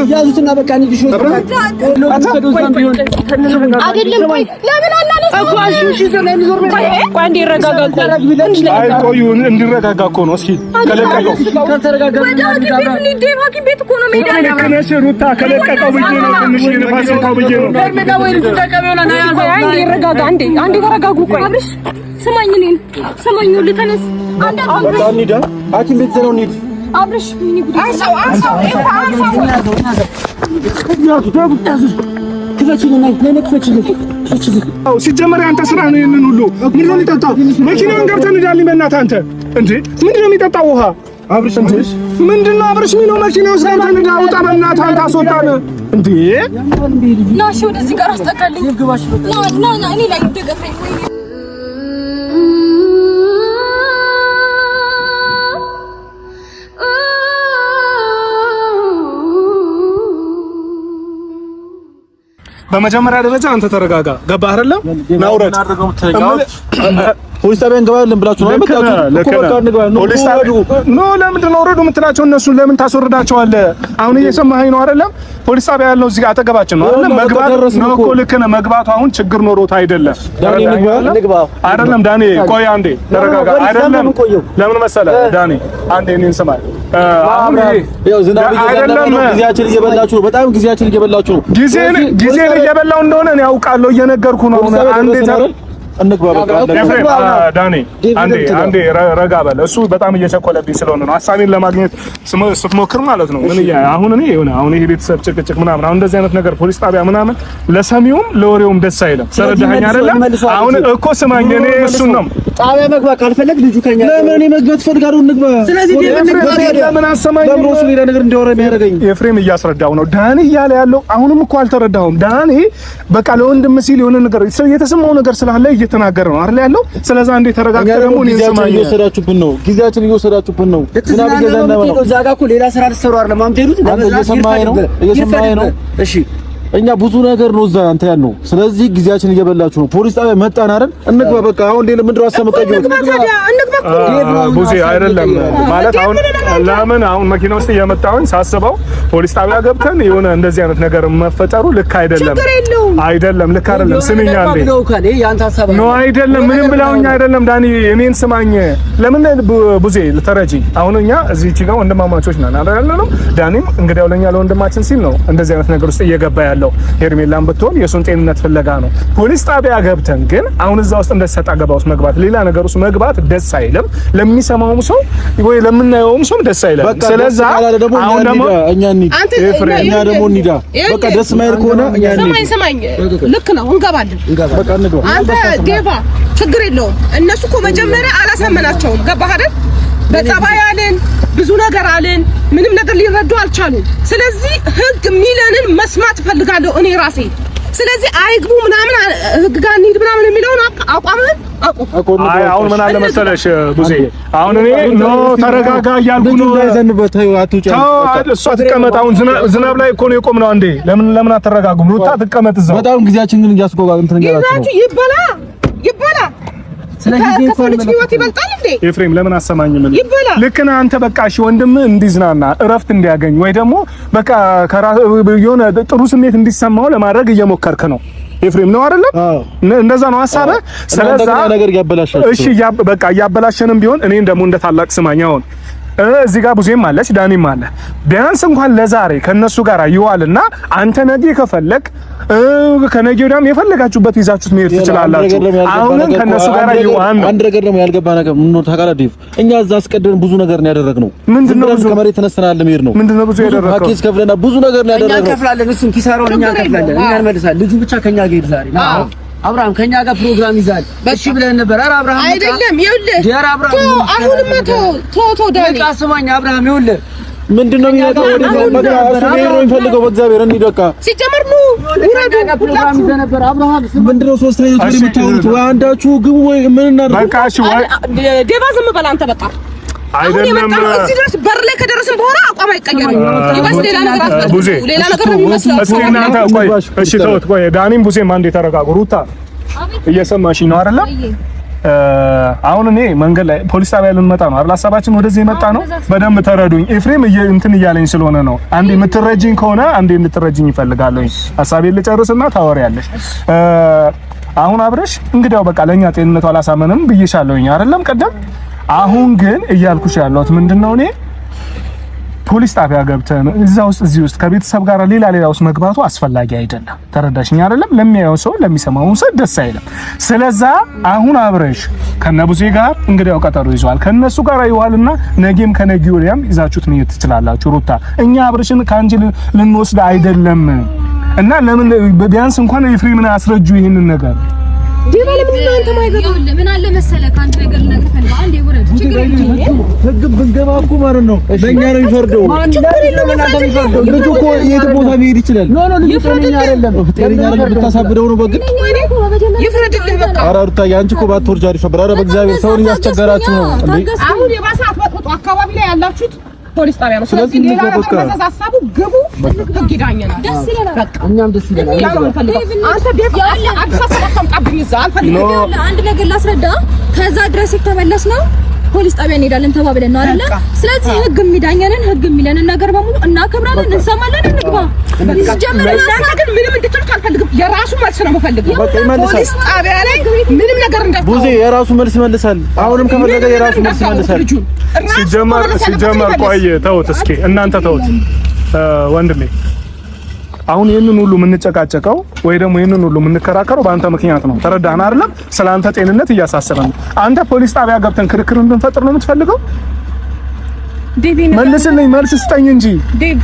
ያዙትና በቃ እንዲሽ ነው አይደለም። ቆይ ለምን አላነሳ እኮ እሺ ስለሚዞር ቆይ እንዲረጋጋ አይ ቆዩ እንዲረጋጋ እኮ ነው። እስኪ ከለቀቀው ከተረጋጋ ቤት እኮ ነው ሜዳ ነው ከነሽ ሩታ ከለቀቀው ብዬ ነው ትንሽ ንፋስ ታው ብዬ ነው ለምን ወይ ተቀበውና ያዛው አይ እንዲረጋጋ አንዴ ተረጋጉ። ቆይ አብርሽ ስማኝ እኔን ስማኝ ልተነስ አንዴ አንዴ ሐኪም ቤት ነው እንሂድ አብርሽ ምን ጉድ አንሳው ሲጀመር አንተ ስራ ነው ይሄንን ሁሉ ምንድነው የሚጠጣው? መኪናውን ገብተን እንዳል በእናትህ አንተ እንዴ ምንድነው የሚጠጣው ውሃ? አብርሽ እንዴ ምንድነው አብርሽ ምን ነው መኪናው ገብተን እንዳል ወጣ በእናትህ አንተ አስወጣን እንዴ ናሽ ወደዚህ ጋር አስጠቃልኝ ና እኔ ላይ ደገፈኝ ወይ በመጀመሪያ ደረጃ አንተ ተረጋጋ። ገባህ አይደለም? ናውረድ ፖሊስ ጣቢያ እንገባለን ብላችሁ ነው የመጣችሁት? ፖሊስ ጣቢያ ነው ለምንድን ነው ወረዱ የምትላቸው? እነሱን ለምን ታስወርዳቸዋለህ? አሁን እየሰማኸኝ ነው አይደለም? ፖሊስ ጣቢያ ያለው እዚህ ጋር አጠገባችን ነው አይደለም? መግባት ነው እኮ ልክ ነህ። መግባቱ አሁን ችግር ኖሮት አይደለም አይደለም። ዳኒ ቆይ አንዴ ተረጋጋ። አይደለም ለምን መሰለህ ዳኒ አንዴ እኔን ስማኝ። አሁን ያው ዝናብ እየዘነበ ነው። ጊዜያችን እየበላችሁ ነው። በጣም ጊዜያችን እየበላችሁ ነው። ጊዜ እየበላው እንደሆነ እኔ ያውቃለሁ። እየነገርኩ ነው። ዳኒ አንዴ ረጋ በል። እሱ በጣም እየቸኮለብኝ ስለሆነ ነው ሐሳቤን ለማግኘት ስትሞክር ማለት ነው። ምን አሁን እኔ የሆነ አሁን ይሄ ቤተሰብ ጭቅጭቅ ምናምን አሁን እንደዚህ አይነት ነገር ፖሊስ ጣቢያ ምናምን ለሰሚውም ለወሬውም ደስ አይልም። ሰረዳኸኝ አይደለም? አሁን እኮ ስማኝ እኔ እሱን ነው ጣቢያ መግባት ካልፈለግ ልጁ ከኛ ለምን እኔ መግባት ፈልጋለሁ እንግባ። ስለዚህ ለምን አሰማኝ ለምን እሱ ሌላ ነገር እንዲያወራ የሚያደርገኝ ኤፍሬም እያስረዳው ነው። ዳኒ እያለ ያለው አሁንም እኮ አልተረዳሁም። ዳኒ በቃ ለወንድም ሲል የሆነ ነገር የተሰማው ነገር ስላለ እየተናገረ ነው አይደል ያለው። ስለዚህ አንዴ ተረጋግተህ ደግሞ እኔ ሰማኝ እየወሰዳችሁብን ነው። ጊዜያችን እየወሰዳችሁብን ነው። ዝናብ እየዘነበ ነው። እዛ ጋር እኮ ሌላ ስራ ልትሰሩ አይደለም አምጥሩት እየሰማኸኝ ነው። እሺ እኛ ብዙ ነገር ነው እዛ አንተ ያለው። ስለዚህ ጊዜያችን እየበላችሁ ነው። ፖሊስ ጣቢያ መጣን አይደል? እንግባ በቃ። አሁን ምንድነው አሰመቀዩ ቡዜ አይደለም ማለት አሁን ለምን አሁን መኪና ውስጥ እየመጣሁኝ ሳስበው ፖሊስ ጣቢያ ገብተን የሆነ እንደዚህ አይነት ነገር መፈጠሩ ልክ አይደለም። አይደለም ልክ አይደለም። ስሚኝ አንዴ ነው አይደለም ምንም ብላውኝ አይደለም። ዳኒ እኔን ስማኝ። ለምን ቡዜ ልተረጂ አሁን እኛ እዚህች ጋር ወንድማማቾች ነን አይደለም? ዳኒም እንግዲያው ለኛ ለወንድማችን ሲል ነው እንደዚህ አይነት ነገር ውስጥ እየገባ ያለው። ሄርሜላም ብትሆን የሱን ጤንነት ፍለጋ ነው። ፖሊስ ጣቢያ ገብተን ግን አሁን እዛ ውስጥ እንደሰጣ ገባ ውስጥ መግባት ሌላ ነገር ውስጥ መግባት ደስ አይልም። ለሚሰማውም ሰው ወይ ለምናየውም ሰው ደስ አይልም። ስለዚህ አሁን ደግሞ እኛ ደግሞ እንሂዳ በቃ ደስ ማይል ከሆነ እኛ ሰማኝ ልክ ነው እንገባለን። በቃ እንግባ። አንተ ዴቫ ችግር የለውም። እነሱ እኮ መጀመሪያ አላሳመናቸውም። ገባህ አይደል? በጸባይ አለን ብዙ ነገር አለን። ምንም ነገር ሊረዱ አልቻሉም። ስለዚህ ህግ ሚለንን መስማት ፈልጋለሁ እኔ ራሴ። ስለዚህ አይግቡ ምናምን ህግ ጋር እንሂድ ምናምን የሚለውን አቋምን አይ አሁን ምን አለ መሰለሽ ቡዜ አሁን እኔ ነው ተረጋጋ እያልኩ ነው። ዘንበት አትውጪ እሷ ትቀመጥ። አሁን ዝናብ ላይ እኮ ነው የቆምነው። አንዴ ለምን አትረጋጉም? ሩታ ትቀመጥ እዛው። በጣም ጊዜያችን ግን እያስቆጋ እንትን ይላችሁ ይበላ ስለዚህ ህይወት ይበልጣል እንዴ? ኤፍሬም ለምን አሰማኝም? ልክ ነህ አንተ። በቃ እሺ ወንድም እንዲዝናና እረፍት እንዲያገኝ ወይ ደግሞ በቃ የሆነ ጥሩ ስሜት እንዲሰማው ለማድረግ እየሞከርክ ነው ኤፍሬም ነው አይደለም? እንደዛ ነው ሐሳብ። ስለዚህ ነገር ያበላሻችሁ። እሺ በቃ ያበላሸንም ቢሆን እኔን ደግሞ እንደ ታላቅ ስማኝ። አሁን እዚህ ጋር ቡዜም አለች ዳኒም አለ። ቢያንስ እንኳን ለዛሬ ከነሱ ጋር ይዋልና አንተ ነገ ከፈለክ ከነገ ወዲያም የፈለጋችሁበት ይዛችሁት መሄድ ትችላላችሁ። አሁን ከነሱ ጋር ይዋል። አንድ ነገር ደግሞ ያልገባ ነገር ምን ነው ታውቃለህ ዴቭ? እኛ እዛ አስቀድመን ብዙ ነገር ነው ያደረግነው። ምንድነው ብዙ ከመሬት ተነስተናል ለመሄድ ነው። ምንድነው ብዙ ያደረግነው? ፓኬጅ ከፍለና ብዙ ነገር ነው ያደረግነው። እኛ ከፍላለን፣ እሱን ኪሳራውን እኛ ከፍላለን፣ እኛ እንመልሳለን። ልጁ ብቻ ከኛ ጋር ይሄድ ዛሬ አብርሃም ከኛ ጋር ፕሮግራም ይዛል። እሺ ብለን ነበር። ኧረ አብርሃም አይደለም ይኸውልህ አሁንማ ተው ዳኒ በቃ ስማኝ አብርሃም ይኸውልህ ምንድነው የሚያደርገው? በቃ እሱ ነው የሚፈልገው። በእግዚአብሔር እንሂድ በቃ ሲጀመር ነው ወራዳ ፕሮግራም ይዘ ነበር። አብርሃም ምንድነው ሶስት አይነት ወሬ የምታወሩት? አንዳችሁ ግቡ ወይ ምን እናድርግ? በቃ እሺ ዴቫ ዝም በል አንተ በቃ አይደለም እዚህ ድረስ በር ላይ ከደረስን በኋላ አቋም አይቀየርም። ይባስ ሌላ ነገር አስፈጥሩ ሌላ ነገር ነው የሚመስለው። እስኪ እናንተ ቆይ እሺ ተውት። ቆይ ዳኒም ቡሴም አንዴ ተረጋጉ። ሩታ እየሰማሽኝ ነው አይደለ? አሁን እኔ መንገድ ላይ ፖሊስ ጣቢያ ልንመጣ ነው አይደል? ሀሳባችን ወደዚህ የመጣ ነው። በደንብ ተረዱኝ። ኤፍሬም እንትን እያለኝ ስለሆነ ነው። አንዴ የምትረጂኝ ከሆነ አንዴ እንድትረጂኝ ይፈልጋለሁ። ሀሳቤን ልጨርስና ታወሪያለሽ። አሁን አብረሽ እንግዲያው በቃ ለኛ ጤንነቱ አላሳመንም ብዬሻለሁኝ አይደለም ቀደም። አሁን ግን እያልኩሽ ያለሁት ምንድነው እኔ ፖሊስ ጣቢያ ገብተን እዚህ ውስጥ ከቤተሰብ ጋር ሌላ ውስጥ መግባቱ አስፈላጊ አይደለም። ተረዳሽኝ አይደለም? ለሚያየው ሰው ለሚሰማው ሰው ደስ አይልም። ስለዛ አሁን አብረሽ ከነቡዜ ጋር እንግዲያው ቀጠሮ ይዟል። ከነሱ ጋር ይዋልና ነገም ከነገ ወዲያም ይዛችሁት መሄድ ትችላላችሁ። ሩታ እኛ አብረሽን ካንቺ ልንወስድ አይደለም እና ለምን ቢያንስ እንኳን ኤፍሬምን አስረጁ ይሄንን ነገር ዲባ ለምን አንተ ማይገባ ለምን አለ መሰለህ አንተ ነገር ነገር ፈልጋ አንዴ ወረድ ችግር የለም። ህግ ብንገባ እኮ ማለት ነው በእኛ ነው የሚፈርደው። ችግር የለም የሚፈርደው ልጁ እኮ የት ቦታ መሄድ ይችላል። ይፍረድልኝ አይደለም ጤነኛ አይደለም ብታሳብደው ነው በግድ ይፍረድልኝ በቃ። ኧረ ሩታዬ አንቺ እኮ ባትወርጂ አሪፍ ነበር። ኧረ በእግዚአብሔር ሰውን እያስቸገራችሁ ነው እንዴ? አሁን የባሰ አጥወጡ አካባቢ ላይ ያላችሁት ፖሊስ ጣቢያ ነው። ስለዚህ ሌላ ነገር ሀሳቡ ግቡ ህግ ይዳኘናል። ደስ ይለናል። በቃ እኛም ደስ ይለናል። አንተ ዴቭ አልፈለግም አንድ ነገር ላስረዳ። ከዛ ድረስ የተመለስ ነው ፖሊስ ጣቢያ እንሄዳለን ተባብለን ነው አይደል? ስለዚህ ህግ የሚዳኘንን ህግ የሚለንን ነገር በሙሉ እናከብራለን፣ እንሰማለን፣ እንግባ። ጀመረ ግን ምንም እንድትሉት አልፈልግም። የራሱ መልስ ነው የምፈልገው። ፖሊስ ጣቢያ ላይ ምንም ነገር እንዳትሉ። ቡዜ የራሱ መልስ ይመልሳል። አሁንም ከፈለገ የራሱ መልስ ይመልሳል። ሲጀመር ቆይ ተውት እስኪ እናንተ ተውት ወንድሜ። አሁን ይሄንን ሁሉ የምንጨቃጨቀው ወይ ደግሞ ይሄንን ሁሉ የምንከራከረው በአንተ ምክንያት ነው። ተረዳህን አይደለም? ስለአንተ ጤንነት እያሳሰበን ነው። አንተ ፖሊስ ጣቢያ ገብተን ክርክር እንድንፈጥር ነው የምትፈልገው? መልስልኝ፣ መልስ ስጠኝ እንጂ ዴቭ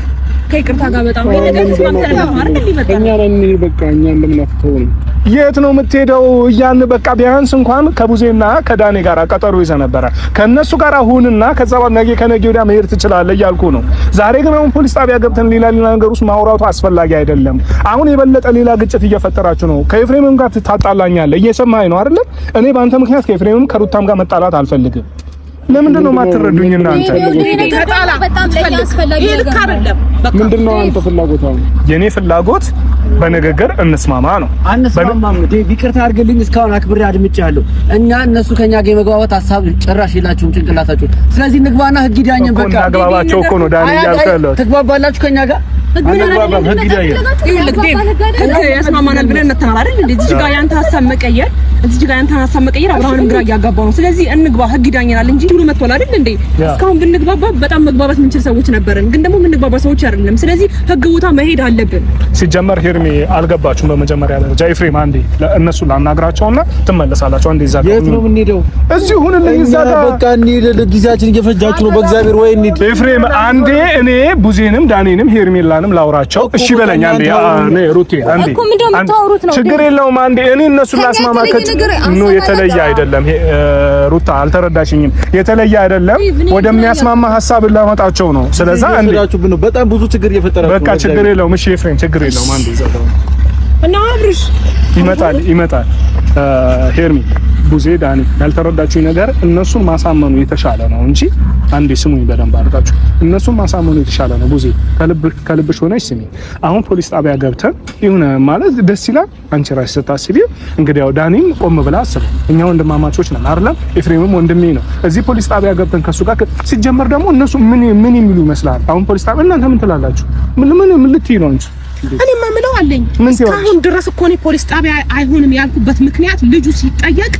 ከይቅርታ ጋር በጣም ይሄ ነገር ተስማምተን ነው አይደል? ሊመጣ እኛ ነን በቃ እኛ እንደምናፍተው ነው። የት ነው የምትሄደው? ያን በቃ ቢያንስ እንኳን ከቡዜና ከዳኔ ጋር ቀጠሮ ይዘህ ነበረ። ከነሱ ጋር አሁንና ከዛ ነገ ከነገ ወዲያ መሄድ ትችላለህ እያልኩ ነው። ዛሬ ግን አሁን ፖሊስ ጣቢያ ገብተን ሌላ ነገር ውስጥ ማውራቱ አስፈላጊ አይደለም። አሁን የበለጠ ሌላ ግጭት እየፈጠራችሁ ነው። ከኤፍሬምም ጋር ትታጣላኛለህ። እየሰማኸኝ ነው አይደል? እኔ በአንተ ምክንያት ከኤፍሬምም ከሩታም ጋር መጣላት አልፈልግም። ለምንድን ነው የማትረዱኝ እናንተ? ምንድነው አንተ ፍላጎት? የኔ ፍላጎት በንግግር እንስማማ ነው። አንስማማም። ይቅርታ አድርግልኝ። እስካሁን አክብሬ አድምጫለሁ። እኛ እነሱ ከኛ ጋር የመግባባት ሀሳብ ጭራሽ የላችሁም ጭንቅላታችሁ። ስለዚህ ንግባና ህግ ይዳኘን። በቃ ተግባባቸው እኮ ነው ዳኒ እያልኩ ያለሁት። ትግባባላችሁ ከኛ ጋር ህግ ያስማማናል ብለን እንተናል አይደል? እዚህ ጋር ያንተ ሀሳብ መቀየር አብርሃምንም ግራ እያጋባው ነው። ስለዚህ እንግባ፣ ህግ ይዳኘናል እንጂ ሁሉ መጥቷል አይደል እንዴ? እስካሁን ብንግባባ በጣም መግባባት የምንችል ሰዎች ነበርን፣ ግን ደግሞ የምንግባባ ሰዎች አይደለም። ስለዚህ ህግ ቦታ መሄድ አለብን። ሲጀመር ሄርሜ አልገባችሁም። በመጀመሪያ ደረጃ ኤፍሬም አንዴ እነሱ ላናግራቸውና ትመለሳላችሁ። አንዴ እዛ የት ነው የምንሄደው? እዚህ ሁንልኝ። እዛ በቃ እንሂድ። ጊዜያችን እየፈጃችሁ ነው። በእግዚአብሔር ወይ እንሂድ። ኤፍሬም አንዴ እኔ ቡዜንም ዳኔንም ሄርሜላንም ላውራቸው። እሺ በለኝ አንዴ። እኔ ሩቴ አንዴ ችግር የለውም። አንዴ እኔ እነሱን ላስማማከት ነው። የተለየ አይደለም ሩታ፣ አልተረዳሽኝም። የተለየ አይደለም። ወደሚያስማማ ሀሳብ ላመጣቸው ነው። ስለዚህ አንዴ በጣም ብዙ ችግር እየፈጠራችሁ። በቃ ችግር የለውም። እሺ ኤፍሬም ችግር የለውም። አንዴ ዘጋው እና አብርሽ ይመጣል። ሄርሚ ቡዜ ዳኒ ያልተረዳችሁኝ ነገር እነሱን ማሳመኑ የተሻለ ነው እንጂ አንዴ ስሙኝ በደንብ አድርጋችሁ። እነሱን ማሳመኑ የተሻለ ነው። ቡዜ ከልብሽ ሆነሽ ስሚ። አሁን ፖሊስ ጣቢያ ገብተን ይሁን ማለት ደስ ይላል። አንቺ ራስሽ ስታስቢው እንግዲህ ያው ዳኒም ቆም ብላ አስብ። እኛ ወንድማማቾች ነን አይደለም? ኤፍሬምም ወንድሜ ነው። እዚህ ፖሊስ ጣቢያ ገብተን ከሱ ጋር ሲጀመር ደግሞ እነሱ ምን የሚሉ ይመስላል? አሁን ፖሊስ ጣቢያ እናንተ ምን ትላላችሁ? ምን ልትይ ነው እንጂ እኔ ማምለው አለኝ። እስካሁን ድረስ እኮ ነው ፖሊስ ጣቢያ አይሆንም ያልኩበት ምክንያት ልጁ ሲጠየቅ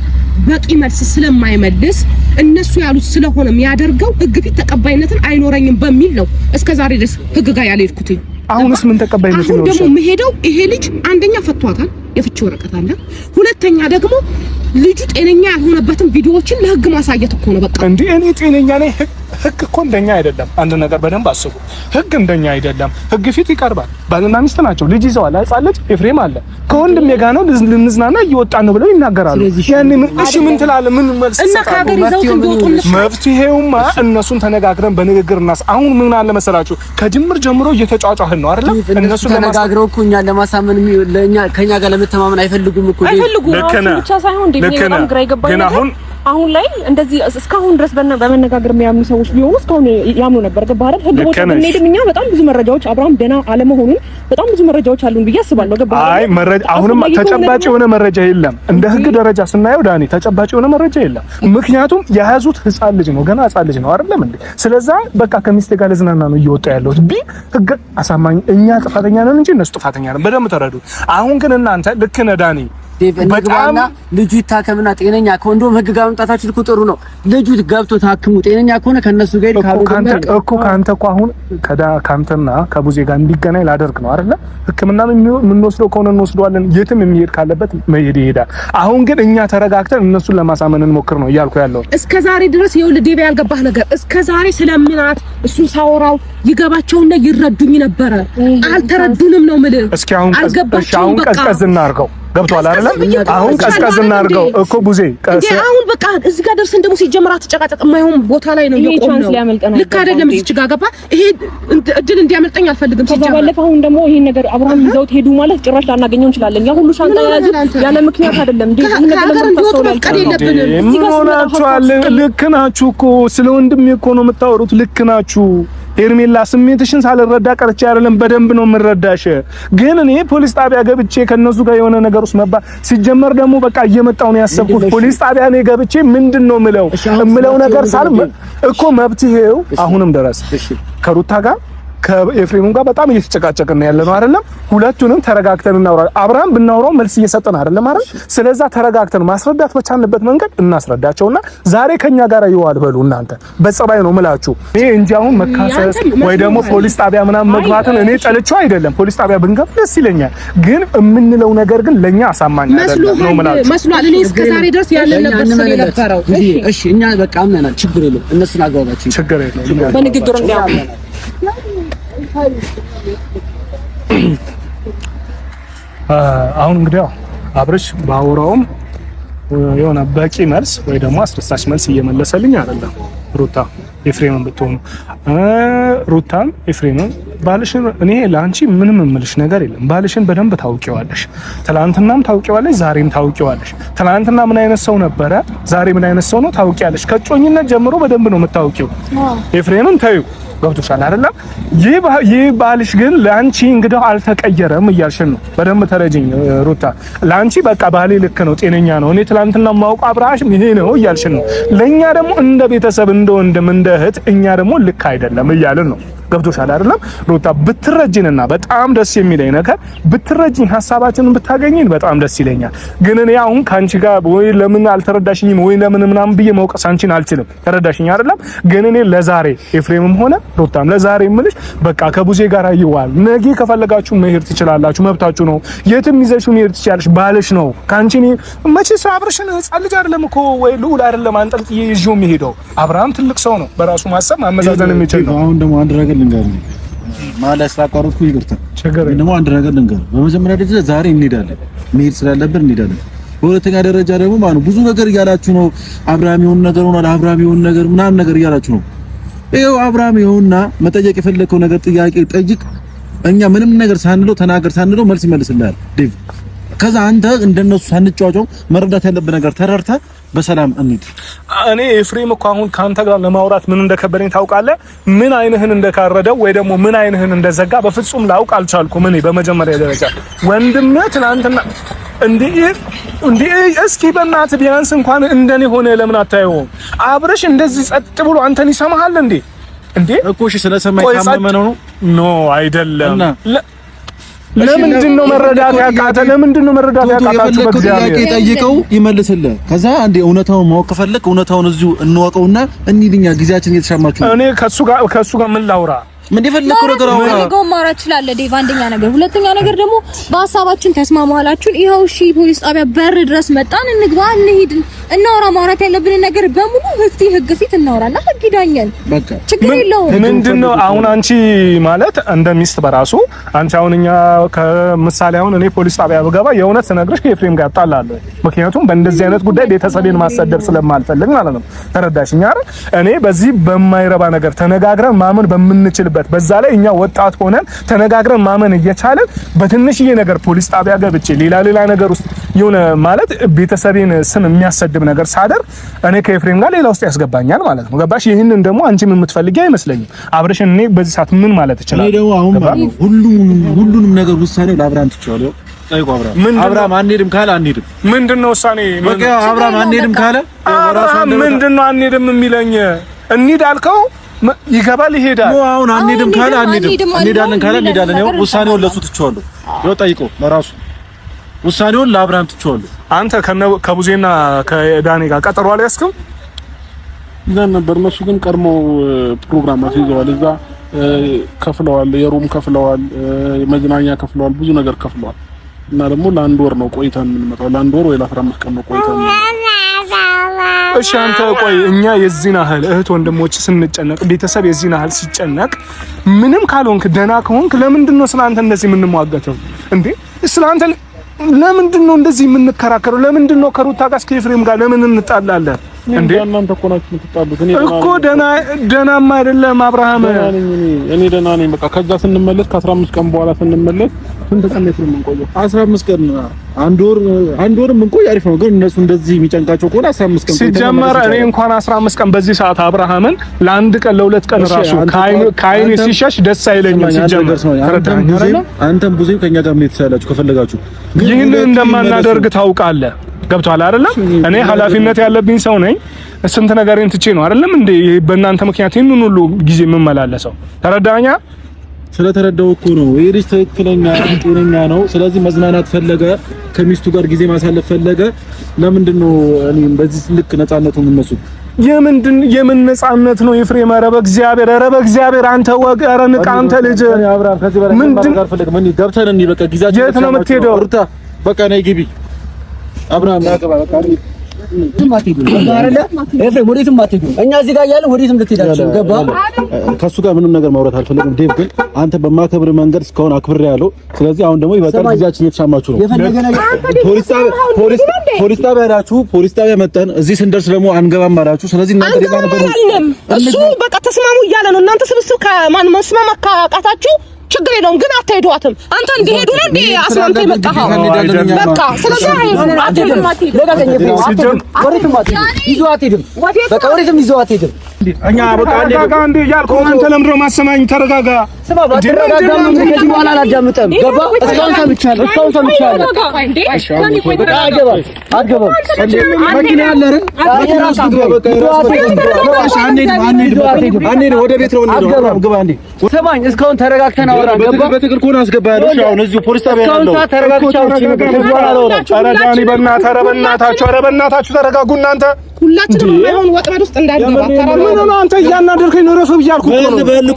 በቂ መልስ ስለማይመልስ እነሱ ያሉት ስለሆነ የሚያደርገው ህግ ፊት ተቀባይነትን አይኖረኝም በሚል ነው እስከዛሬ ድረስ ህግ ጋር ያልሄድኩት። አሁንስ ምን ተቀባይነት ነው? አሁን ደግሞ መሄደው ይሄ ልጅ አንደኛ ፈቷታል፣ የፍቺ ወረቀት አለ። ሁለተኛ ደግሞ ልጁ ጤነኛ ያልሆነበትን ቪዲዮዎችን ለህግ ማሳየት እኮ ነው። በቃ እንዴ እኔ ጤነኛ ነኝ። ህግ እኮ እንደኛ አይደለም። አንድ ነገር በደንብ አስቡ። ህግ እንደኛ አይደለም። ህግ ፊት ይቀርባል። ባልና ሚስት ናቸው። ልጅ ይዘዋል። ህጻን ልጅ ኤፍሬም አለ። ከወንድሜ ጋር ነው ልንዝናና እየወጣን ነው ብለው ይናገራሉ። ያኔ ምን ትላለህ? ምን መልስ እና ከሀገር ይዘው እንደወጡ መፍትሄውማ እነሱን ተነጋግረን በንግግርና አሁን ምን አለ መሰላችሁ ከጅምር ጀምሮ እየተጫጫህን ነው አይደል? እነሱ ተነጋግረው እኮ እኛን ለማሳመን ለኛ ከኛ ጋር ለመተማመን አይፈልጉም እኮ። ልክ ነህ። ብቻ ሳይሆን ግን አሁን አሁን ላይ እንደዚህ እስካሁን ድረስ በመነጋገር የሚያምኑ ሰዎች ቢሆኑ እስካሁን ያምኑ ነበር። ገባህ አይደል? ህግ ቦታ ብንሄድም እኛ በጣም ብዙ መረጃዎች አብርሃም ደህና አለመሆኑን በጣም ብዙ መረጃዎች አሉን ብዬ አስባለሁ። ገባህ አይደል? አይ መረጃ አሁንም ተጨባጭ የሆነ መረጃ የለም። እንደ ህግ ደረጃ ስናየው ዳኒ ተጨባጭ የሆነ መረጃ የለም። ምክንያቱም የያዙት ህፃን ልጅ ነው፣ ገና ህፃን ልጅ ነው አይደለም እንዴ? ስለዚህ በቃ ከሚስቴ ጋር ለዝናና ነው እየወጣ ያለሁት ቢ ህግ አሳማኝ እኛ ጥፋተኛ ነን እንጂ እነሱ ጥፋተኛ ነን። በደንብ ተረዱ። አሁን ግን እናንተ ልክ ነህ ዳኒ። በጣም ልጁ ይታከምና ጤነኛ ከወንዶም ህግ ጋር መምጣታችሁ እኮ ጥሩ ነው። ልጁ ገብቶ ታክሙ ጤነኛ ከሆነ ከነሱ ጋር ካንተ እኮ አሁን ካንተና ከቡዜ ጋር እንዲገናኝ ላደርግ ነው አይደለ? ህክምና የምንወስደው ከሆነ እንወስደዋለን። የትም የሚሄድ ካለበት መሄድ ይሄዳል። አሁን ግን እኛ ተረጋግተን እነሱን ለማሳመን እንሞክር ነው እያልኩ ያለው። እስከዛሬ ድረስ ይኸውልህ ዴቪ ያልገባህ ነገር እስከዛሬ ስለምናት እሱን ሳወራው ይገባቸውና ይረዱኝ ነበረ። አልተረዱንም ነው የምልህ። እስኪ አሁን ቀዝቀዝ እናድርገው። ገብቷል አይደል? አሁን ቀዝቀዝ እናድርገው እኮ ቡዜ አሁን በቃ እዚህ ጋር ደርሰን ደግሞ ሲጀመር አትጨቃጨቅ። የማይሆን ቦታ ላይ ነው የቆምነው። ልክ አይደለም። እዚህ ጋር ገባ። ይሄ እድል እንዲያመልጠኝ አልፈልግም። ሲጀመር ባለፈው አሁን ደግሞ ይሄን ነገር አብርሃም ይዘውት ሄዱ ማለት ጭራሽ ላናገኘው እንችላለን። ያ ሁሉ ሻንጣ ያዙት ያለ ምክንያት አይደለም እንዴ? ይሄን ነገር እንዲወጡ መፍቀድ የለብንም። ምን ሆናችኋል? ልክ ናችሁ እኮ ስለ ወንድሜ እኮ ነው የምታወሩት። ልክ ናችሁ። ሄርሜላ ስሜትሽን ሳልረዳ ቀርቼ አይደለም፣ በደንብ ነው የምረዳሽ። ግን እኔ ፖሊስ ጣቢያ ገብቼ ከነሱ ጋር የሆነ ነገር ውስጥ መባ ሲጀመር ደግሞ በቃ እየመጣው ነው ያሰብኩት። ፖሊስ ጣቢያ ነው ገብቼ ምንድነው ምለው ነገር ሳል እኮ መብትሄው አሁንም ድረስ ከሩታ ጋር ከኤፍሬም ጋር በጣም እየተጨቃጨቅን ነው ያለነው አይደለም። ሁለቱንም ተረጋግተን እናውራ። አብርሃም ብናወራው መልስ እየሰጠን አይደለም አይደል? ስለዛ ተረጋግተን ማስረዳት በቻልንበት መንገድ እናስረዳቸውና ዛሬ ከኛ ጋር ይዋል በሉ። እናንተ በጸባይ ነው ምላችሁ እኔ እንጂ አሁን መካሰስ ወይ ደግሞ ፖሊስ ጣቢያ ምናምን መግባትን እኔ ጠልቼው አይደለም። ፖሊስ ጣቢያ ብንገባ ደስ ይለኛል። ግን የምንለው ነገር ግን ለኛ አሳማኝ አይደለም ነው ምላችሁ። መስሏል። እኔ እስከዛሬ ድረስ ያለን ነበር ስለነበረው። እሺ እኛ በቃ አምነናል። ችግር የለውም። እነሱን አግባባችሁ ችግር የለውም። በንግግር እንዲያውቁ አሁን እንግዲህ አብርሽ ባወራውም የሆነ በቂ መልስ ወይ ደግሞ አስደሳች መልስ እየመለሰልኝ አይደለም። ሩታ ኤፍሬምን ብትሆኑ ሩታም ኤፍሬምን ባልሽን እኔ ላንቺ ምንም እምልሽ ነገር የለም። ባልሽን በደንብ ታውቂዋለሽ። ትላንትናም ታውቂዋለሽ፣ ዛሬም ታውቂዋለሽ። ትላንትና ምን አይነት ሰው ነበረ፣ ዛሬ ምን አይነት ሰው ነው ታውቂያለሽ። ከጮኝነት ጀምሮ በደንብ ነው የምታውቂው። ኤፍሬምን ታዩ ገብቶሻል አይደለም? ይህ ባልሽ ግን ላንቺ እንግዲህ አልተቀየረም እያልሽን ነው። በደንብ ተረጅኝ ሩታ። ላንቺ በቃ ባሌ ልክ ነው፣ ጤነኛ ነው። እኔ ትላንትና ማውቅ አብርሃም ይሄ ነው እያልሽን ነው። ለኛ ደግሞ እንደ ቤተሰብ እንደ ወንድም እንደ እህት እኛ ደግሞ ልክ አይደለም እያልን ነው። ገብቶሻል አይደለም ሩታ? ብትረጂንና በጣም ደስ የሚለኝ ነገር ብትረጂኝ፣ ሐሳባችንን ብታገኝን በጣም ደስ ይለኛል። ግን እኔ አሁን ካንቺ ጋር ወይ ለምን አልተረዳሽኝም ወይ ለምን ምናምን ብዬ መውቀስ አንቺን አልችልም። ተረዳሽኝ አይደለም? ግን እኔ ለዛሬ ኤፍሬምም ሆነ ሩታም ለዛሬ የምልሽ በቃ ከቡዜ ጋር ይዋል። ነገ ከፈለጋችሁ መሄድ ትችላላችሁ፣ መብታችሁ ነው። የትም ይዘሽው መሄድ ትችያለሽ፣ ባልሽ ነው። ካንቺ እኔ መቼስ አብርሽን ሕፃን ልጅ አይደለም እኮ ወይ ልዑል አይደለም አንጠልጥዬ ይዤው የሚሄደው። አብርሃም ትልቅ ሰው ነው፣ በራሱ ማሰብ ማመዛዘን የሚችል ነው። አሁን ደግሞ አንድ ነገር ልንገርህ ማለት ስላቋረጥኩ ይቅርታ። ግን ደግሞ አንድ ነገር ልንገርህ። በመጀመሪያ ደረጃ ዛሬ እንሄዳለን፣ መሄድ ስላለብን እንሄዳለን። በሁለተኛ ደረጃ ደግሞ ማለት ብዙ ነገር እያላችሁ ነው። አብርሃም የሆነ ነገር ሆኗል፣ አብርሃም የሆነ ነገር ምናምን ነገር እያላችሁ ነው። ይኸው አብርሃም ይኸውና መጠየቅ የፈለከው ነገር ጥያቄ ጠይቅ። እኛ ምንም ነገር ሳንለው ተናገር ሳንለው መልስ ይመልስልሃል ዴቭ። ከዛ አንተ እንደነሱ ሳንጫወጨው መረዳት ያለብህ ነገር ተረድተህ በሰላም እንሂድ። እኔ ኤፍሬም እኮ አሁን ካንተ ጋር ለማውራት ምን እንደከበደኝ ታውቃለህ? ምን አይንህን እንደካረደው ወይ ደግሞ ምን አይንህን እንደዘጋ በፍጹም ላውቅ አልቻልኩም። እኔ በመጀመሪያ ደረጃ ወንድምህ ትናንትና እንዴ እስኪ በእናትህ ቢያንስ እንኳን እንደኔ ሆነ ለምን አታየውም? አብርሽ እንደዚህ ጸጥ ብሎ አንተን ይሰማሃል እንዴ? እኮ እሺ ስለሰማኝ ታመመ ነው? ኖ አይደለም። ለምንድን ነው መረዳት ያቃተ? ለምንድን ነው መረዳት ያቃታችሁ? በእግዚአብሔር ጠይቀው ይመልስልህ። ከዛ አንዴ እውነታውን ማወቅ ከፈለክ እውነታውን እዚሁ እንወቀውና እንሂድኛ። ጊዜያችን እየተሻማችሁ። እኔ ከሱ ጋር ምን ላውራ? ምን የፈለከው ነገር አውራ። ነው ማውራት ይችላል ዴቭ። አንደኛ ነገር፣ ሁለተኛ ነገር ደግሞ በሐሳባችን ተስማማላችሁን? ይኸው እሺ፣ ፖሊስ ጣቢያ በር ድረስ መጣን። እንግባ፣ እንሂድ፣ እናውራ። ማውራት ያለብን ነገር በሙሉ ህግ ፊት እናውራና ህግ ይዳኛል። በቃ ችግር የለውም። ምንድነው አሁን አንቺ ማለት እንደ ሚስት በራሱ አንቺ አሁን እኛ ከምሳሌ አሁን እኔ ፖሊስ ጣቢያ ብገባ የእውነት ስነግርሽ ከኤፍሬም ጋር አጣላለሁ። ምክንያቱም በእንደዚህ አይነት ጉዳይ ቤተሰቤን ማሰደብ ስለማልፈልግ ማለት ነው። ተረዳሽኝ አይደል? እኔ በዚህ በማይረባ ነገር ተነጋግረን ማመን በምንችል በዛ ላይ እኛ ወጣት ሆነን ተነጋግረን ማመን እየቻለን በትንሽዬ ነገር ፖሊስ ጣቢያ ገብቼ ሌላ ነገር ውስጥ የሆነ ማለት ቤተሰቤን ስም የሚያሰድ የሚያስደበድብ ነገር ሳደርግ እኔ ከኤፍሬም ጋር ሌላ ውስጥ ያስገባኛል ማለት ነው። ገባሽ? ይሄንን ደግሞ አንቺም የምትፈልጊ አይመስለኝም። አብረሽን እኔ በዚህ ሰዓት ምን ማለት እችላለሁ? እኔ ደግሞ አሁን ሁሉንም ነገር ውሳኔው ለአብርሃም ትችላለህ። ጠይቁ አብርሃም አንሄድም ካለ አንሄድም። ምንድነው ውሳኔ? በቃ አብርሃም አንሄድም ካለ አብርሃም ምንድነው አንሄድም የሚለኝ? እንሂድ አልከው ይገባል ይሄዳል። ነው አሁን አንሄድም ካለ አንሄድም፣ እንሄዳለን ካለ እንሄዳለን። ያው ውሳኔውን ለሱ ትችዋለሁ። ያው ጠይቀው ለራሱ ውሳኔውን ለአብርሃም ትችዋለሁ። አንተ ከቡዜና ከዳኒ ጋር ቀጠሮ አልያዝክም? ይዘን ነበር። እነሱ ግን ቀድሞ ፕሮግራማቸው ይዘዋል። እዛ ከፍለዋል፣ የሩም ከፍለዋል፣ የመዝናኛ ከፍለዋል፣ ብዙ ነገር ከፍለዋል። እና ደግሞ ለአንድ ወር ነው ቆይተን የምንመጣው። ለአንድ ወር ወይ ለ15 ቀን ነው ቆይተን። እሺ አንተ ቆይ፣ እኛ የዚህን ያህል እህት ወንድሞች ስንጨነቅ፣ ቤተሰብ የዚህን ያህል ሲጨነቅ፣ ምንም ካልሆንክ ደህና ከሆንክ ለምንድን ነው ስላንተ እንደዚህ የምንሟገተው እንዴ? ስላንተ ለምንድን ነው እንደዚህ የምንከራከረው? ለምንድን ነው ከሩታ ጋር ከኤፍሬም ጋር ለምን እንጣላለን እንዴ? እናንተ እኮ ናችሁ የምትጣሉት። እኔ እኮ ደህናማ አይደለም አብርሃም። እኔ ደህና ነኝ። በቃ ከዛ ስንመለስ ከ15 ቀን በኋላ ስንመለስ ስንት ቀን ነው የምንቆየው? 15 ቀን አንድ ወር እንቆይ አሪፍ ነው። ግን እነሱ እንደዚህ የሚጨንቃቸው ከሆነ 15 ቀን ሲጀመር እኔ እንኳን 15 ቀን በዚህ ሰዓት አብርሃምን ለአንድ ቀን ለሁለት ቀን ራሱ ከአይኔ ሲሸሽ ደስ አይለኝም። ሲጀመር አንተም ብዙ ከኛ ጋር ምን ትሰራላችሁ ከፈለጋችሁ። ይህን እንደማናደርግ ታውቃለህ። ገብቷል አይደለም? እኔ ኃላፊነት ያለብኝ ሰው ነኝ። ስንት ነገርን ትቼ ነው አይደለም እንዴ በእናንተ ምክንያት ይሄንን ሁሉ ጊዜ የምመላለሰው። ተረዳኛ? ስለተረዳው እኮ ነው። ይሄ ልጅ ትክክለኛ ጤነኛ ነው። ስለዚህ መዝናናት ፈለገ፣ ከሚስቱ ጋር ጊዜ ማሳለፍ ፈለገ። ለምንድን ነው እኔ በዚህ ልክ ነፃነቱን እነሱ የምን ነፃነት ነው? ኤፍሬም ኧረ በእግዚአብሔር አንተ ወግ ኧረ ንቃ አንተ ልጅ አብርሃም ከዚህ በላይ ምን ጋር ፈለገ? ምን ገብተን እንሂድ በቃ ጊዜያችን የት ነው የምትሄደው? ሩታ በቃ ነይ ግቢ። አብርሃም ያገባ በቃ ወዴትም አትሄዱ። እኛ እዚህ ጋር ያለን ወዴትም ልትሄዳችሁ ገባ። ከሱ ጋር ምንም ነገር ማውራት አልፈልግም ዴቭ። ግን አንተ በማከብር መንገድ እስካሁን አክብሬ ያለው። ስለዚህ አሁን ደግሞ ይበቃል። ጊዜያችን እየተሻማችሁ ነው። ፖሊስ ጣቢያ ናችሁ። ፖሊስ ጣቢያ መጣን። እዚህ ስንደርስ ደግሞ አንገባም አላችሁ። ስለዚህ እናንተ ሌላ ነገር እሱ በቃ ተስማሙ እያለ ነው። እናንተ ስብስብ ከማን መስማማት ካቃታችሁ ችግር የለውም። ግን አትሄዷትም። አንተ እንዲሄዱ ነው እንዴ አስማምተ የመጣኸው? በቃ ስለዚህ እኛ በቃ አንዴ ያልኩህ አንተ ለምንድን ነው የማሰማኝ? ተረጋጋ። ከዚህ በኋላ አላዳምጥም። ገባ? እስካሁን ሰምቻለሁ። አትገባም። መኪና ያለ አይደል? ወደ ቤት ነው እንሄዳለን። ግባ እንዴ ሰማኝ። እስካሁን ተረጋግተን አወራን። ገባ? በትክክል ከሆነ አስገባለሁ። አሁን እዚሁ ፖሊስ ጣቢያ ያለው ኧረ በእናታችሁ ተረጋጉ እናንተ። ሁላችንም የማይሆን ወጥመድ ውስጥ እንዳልገባ ምን ነው አንተ እያናደርከኝ ነው? ረፈብ እያልኩ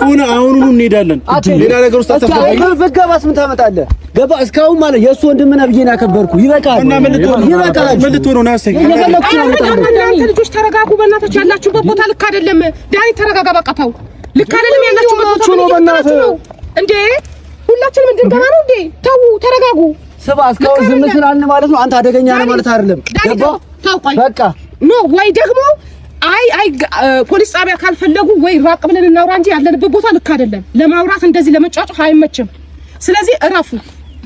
ከሆነ አሁኑኑ እንሄዳለን። ሌላ ነገር ውስጥ አታስገባኝ። ብትገባስ ምን ታመጣለህ? ገባ? እስካሁን ማለት የእሱ ወንድም ነህ ብዬሽ ነው ያከበርኩህ። ይበቃል። ምን ልትሆን ነው? ናሰኝ እናንተ ልጆች ተረጋጉ በእናታችሁ። ያላችሁበት ቦታ ልክ አይደለም። ዳኒ ተረጋጋ። በቃ ተው። ልክ አይደለም ያላችሁበት ቦታ ነው። በእናትህ እንዴ ሁላችንም እንድንገባ ነው እንዴ? ተው ተረጋጉ። ስባ እስካሁን ዝም ስላልን ማለት ነው አንተ አደገኛ ነህ ማለት አይደለም። ገባ? በቃ ኖ ወይ ደግሞ አይ ፖሊስ ጣቢያ ካልፈለጉ ወይ ራቅ ብለን እናውራ እንጂ ያለንበት ቦታ ልክ አይደለም። ለማውራት እንደዚህ ለመጫጫህ አይመችም። ስለዚህ እረፉ።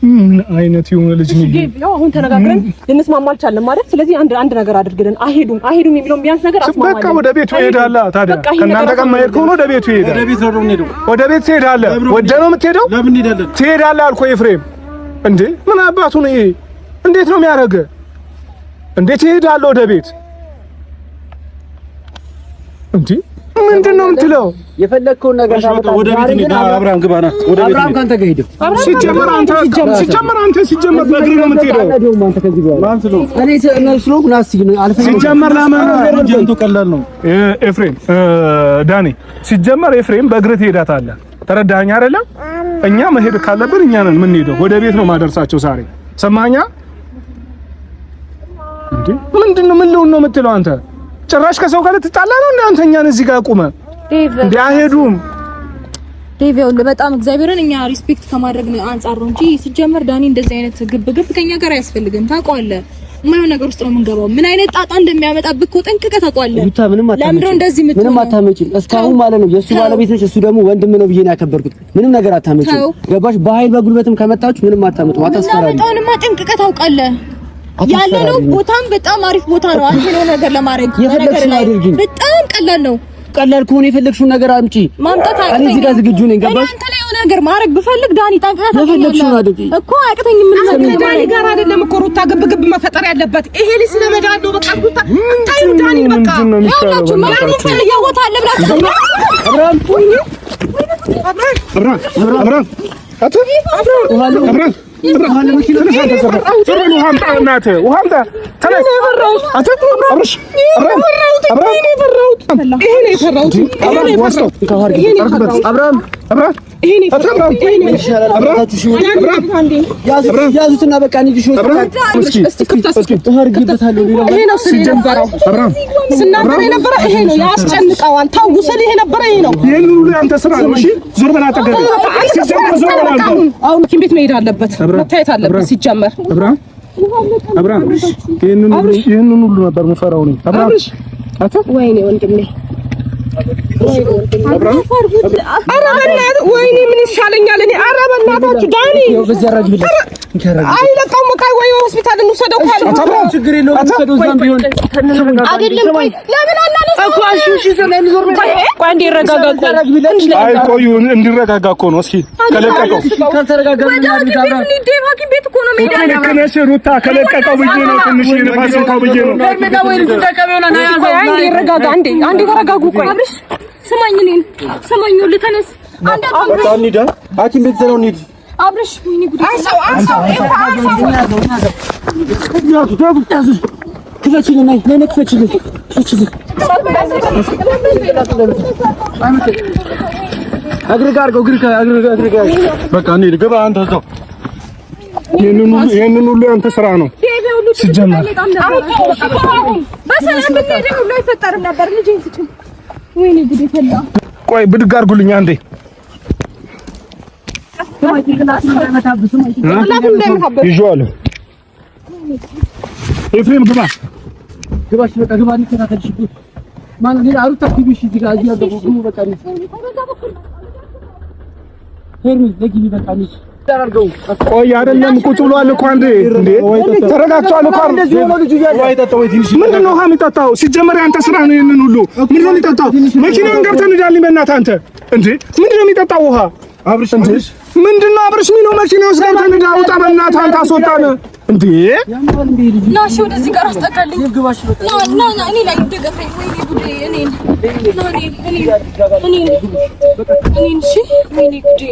ምን አይነት የሆነ ልጅ ነው? ያው አሁን ተነጋግረን ልንስማማ አልቻለም ማለት። ስለዚህ አንድ ነገር አድርግልን። አይሄዱም የሚለውን ቢያንስ ነገር አስማማኝ። በቃ ወደ ቤቱ እሄዳለሁ። ታዲያ ከእናንተ ጋር ማሄድ ከሆነ ወደ ቤቱ እሄዳለሁ። ወደ ቤት ነው የምንሄደው። ወደ ቤት ትሄዳለህ። ወደ ነው የምትሄደው? ለምን እንሄዳለን? ትሄዳለህ አልኩህ ኤፍሬም። እንዴ ምን አባቱ ነው ይሄ? እንዴት ነው የሚያደርገው? እንዴት ትሄዳለህ ወደ ቤት? እንዴ ምንድን ነው የምትለው? የፈለግከውን ነገር ወደ ቤት እንሂድ። አብርሃም ግባና ወደ ቤት አብርሃም ካንተ ጋር ሄድ። ሲጀመር አንተ በእግር ነው የምትሄደው። ሲጀመር ለማን ቀላል ነው ኤፍሬም ዳኒ። ሲጀመር ኤፍሬም በእግር ትሄዳታለህ። ተረዳኸኝ አይደለም? እኛ መሄድ ካለብን እኛ ነን የምንሄደው። ወደ ቤት ነው ማደርሳቸው ዛሬ። ሰማኸኝ? እንዴ ምንድን ነው ምን ነው የምትለው አንተ? ጭራሽ ከሰው ጋር ልትጣላ ነው እንዴ? አንተኛን እዚህ ጋር ቁመህ እንዴ? አይሄዱም ዴቭ። ይኸውልህ በጣም እግዚአብሔርን እኛ ሪስፔክት ከማድረግ አንፃር ነው እንጂ ሲጀመር ዳኒ እንደዚህ አይነት ግብ ከኛ ጋር አያስፈልግም። ታውቀዋለህ፣ የማይሆን ነገር ውስጥ ነው የምንገባው። ምን አይነት ጣጣ እንደሚያመጣብህ እኮ ጠንቅቀህ ታውቀዋለህ። ለምንድን እንደዚህ ምንም አታመጪም እስካሁን ማለት ነው። የእሱ ባለቤት ነች፣ እሱ ደግሞ ወንድም ነው ብዬ ነው ያከበርኩት። ምንም ነገር አታመጪም። ገባሽ? በኃይል በጉልበትም ከመጣችሁ ምንም አታመጡ። አታስፈራሪ። አሁንማ ጠንቅቀህ ታውቃለህ። ያለነው ቦታም በጣም አሪፍ ቦታ ነው። አንተ ነው ነገር ለማድረግ በጣም ቀላል ነው። ቀላል ከሆነ የፈለግሽው ነገር አምጪ ማምጣት አይደለም። እኔ እዚህ ጋር ዝግጁ ነኝ። ገባሽ? አንተ ላይ የሆነ ነገር ማድረግ ብፈልግ ዳኒ ጠንቅቀህ ታውቃለህ እኮ አያቅተኝም። ምን ዳኒ ጋር አይደለም እኮ ሩታ ግብግብ መፈጠር ያለበት ይሄ ልጅ ስለመዳን ነው። በቃ ሩታ ታዩ ዳኒ በቃ ያላችሁ ማን ይፈልጋው ቦታ አለ ብላችሁ አብራም ያዙትና በቃ እንዲሽ ስናገር የነበረ ይሄ ነው። ያስጨንቀዋል። ታውሰል ይሄ ነበረ ይሄ ነው። ይሄን ሁሉ ያንተ ስራ ነው። እሺ ዞር በላ አጠገብ አሁን ሐኪም ቤት መሄድ አለበት፣ መታየት አለበት። ሲጀመር አብራም ይሄንን ሁሉ ነበር የምፈራው ነው። አብራም ወይኔ ወንድሜ ወይኔ ምን ይሻለኛል እኔ? ኧረ በእናታችሁ ዳኒ አይለቀውም። ካይ ወይ ሆስፒታል እንውሰደው ካለ ችግር የለውም። እንውሰደው እዛም ቢሆን አይደለም። ቆይ ለምን አናነሳው እኮ እሺ ስለሚዞር ቆይ እንዲረጋጋ አይ ቆዩ እንዲረጋጋ እኮ ነው። እስኪ ከለቀቀው ከተረጋጋ ሐኪም ቤት እኮ ነው ሜዳ ልክ ነሽ ሩታ። ከለቀቀው ብዬ ነው ትንሽ ንፋስ እንኳን ብዬ ነው። እንዲረጋጋ አንዴ ተረጋጉ። ቆይ አብርሽ ስማኝ፣ እኔን ስማኝ። ልተነስ አንዴ በቃ እንሂድ። ሐኪም ቤት ነው እንሂድ። አብርሽ ወይኔ ጉድ ክፈችልኝ፣ ነይ ክፈችልኝ። እግር ጋር አድርገው፣ እግር ጋር በቃ እንሂድ። ግባ አንተ እዛው። ይሄንን ሁሉ ያንተ ስራ ነው ሲጀመር። በሰላም ብንሄድ ሁሉ አይፈጠርም ነበር። ልጄን ስጭኝ። ወይኔ ጉድ ፈላ። ቆይ ብድግ አድርጉልኝ አንዴ። ይዤዋለሁ። ኤፍሬም ግባ ግባሽ፣ በቃ ግባ። እንከታተልሽ ማን ነው? አሩታ ቲቪሽ እዚህ ጋር ያለው ግቡ። በቃ ሄርሚ ለጊዜ በቃ ልጅ ታርገው። ቆይ አይደለም ቁጭ ብሏል እኮ አንዴ። እንዴ ተረጋግቷል እኮ እንደዚህ ሆኖ ልጅ ምንድን ነው ውሃ የሚጠጣው? ሲጀመር ያንተ ስራ ነው። ይሄንን ሁሉ ምንድን ነው የሚጠጣው? መኪናውን ገብተህ እንዳልኝ በእናትህ አንተ። እንዴ ምንድን ነው የሚጠጣው ውሃ? አብርሽ ምንድን ነው አብርሽ? ምን ነው መኪና ውስጥ ገብተህ እንዳውጣ በእናትህ አንተ አስወጣን እንዴ? ና እሺ፣ ወደዚህ ጋር አስጠጋልኝ። ና እኔ ላይ ደገፈኝ። ወይኔ ጉዴ እኔን እሺ፣ ወይኔ ጉዴ